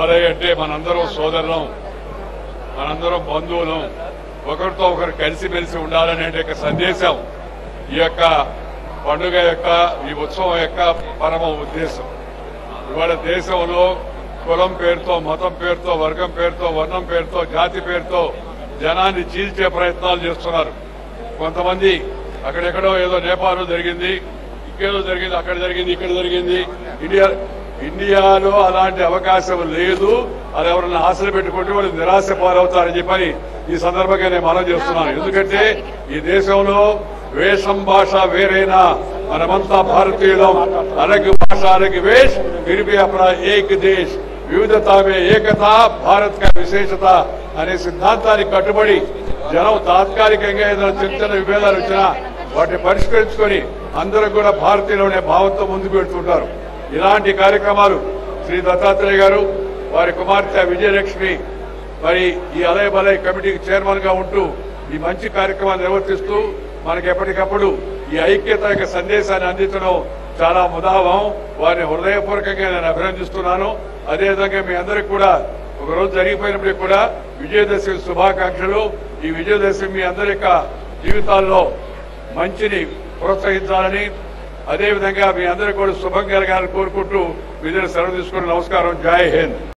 బలై అంటే మనందరం సోదరులం, మనందరం బంధువులం, ఒకరితో ఒకరు కలిసిమెలిసి ఉండాలనే సందేశం ఈ యొక్క పండుగ యొక్క ఈ ఉత్సవం యొక్క పరమ ఉద్దేశం. ఇవాళ దేశంలో కులం పేరుతో, మతం పేరుతో, వర్గం పేరుతో, వర్ణం పేరుతో, జాతి పేరుతో జనాన్ని చీల్చే ప్రయత్నాలు చేస్తున్నారు. కొంతమంది అక్కడెక్కడో ఏదో నేపాల్లో జరిగింది, ఇంకేదో జరిగింది, అక్కడ జరిగింది, ఇక్కడ జరిగింది. ఇండియాలో అలాంటి అవకాశం లేదు. అది ఎవరన్నా ఆశలు పెట్టుకుంటే వాళ్ళు నిరాశ పాలవుతారని చెప్పని ఈ సందర్భంగా నేను మనం చేస్తున్నాను. ఎందుకంటే ఈ దేశంలో వేషం భాష వేరైనా మనమంతా భారతీయులం. अलग भाषा अलग वेश फिर भी अपना एक देश, వివిధతా మే ఏకత భారత్ కా విశేషత అనే సిద్ధాంతానికి కట్టుబడి జనం తాత్కాలికంగా ఏదైనా చిన్న చిన్న విభేదాలు వచ్చినా వాటిని పరిష్కరించుకొని అందరూ కూడా భారతీయులు అనే భావంతో ముందుకు వెళ్తుంటారు. ఇలాంటి కార్యక్రమాలు శ్రీ దత్తాత్రేయ గారు, వారి కుమార్తె విజయలక్ష్మి మరి ఈ అలయ బలయ కమిటీకి చైర్మన్ గా ఉంటూ ఈ మంచి కార్యక్రమాలు నిర్వర్తిస్తూ మనకి ఎప్పటికప్పుడు ఈ ఐక్యత యొక్క సందేశాన్ని అందించడం చాలా ముదావం. వారిని హృదయపూర్వకంగా నేను అభినందిస్తున్నాను. అదేవిధంగా మీ అందరికీ కూడా ఒకరోజు జరిగిపోయినప్పటికీ కూడా విజయదశమి శుభాకాంక్షలు. ఈ విజయదశమి మీ అందరి యొక్క జీవితాల్లో మంచిని ప్రోత్సహించాలని, అదేవిధంగా మీ అందరికీ కూడా శుభం కలగాలని కోరుకుంటూ విజయ సెలవు తీసుకుని నమస్కారం. జై హింద్.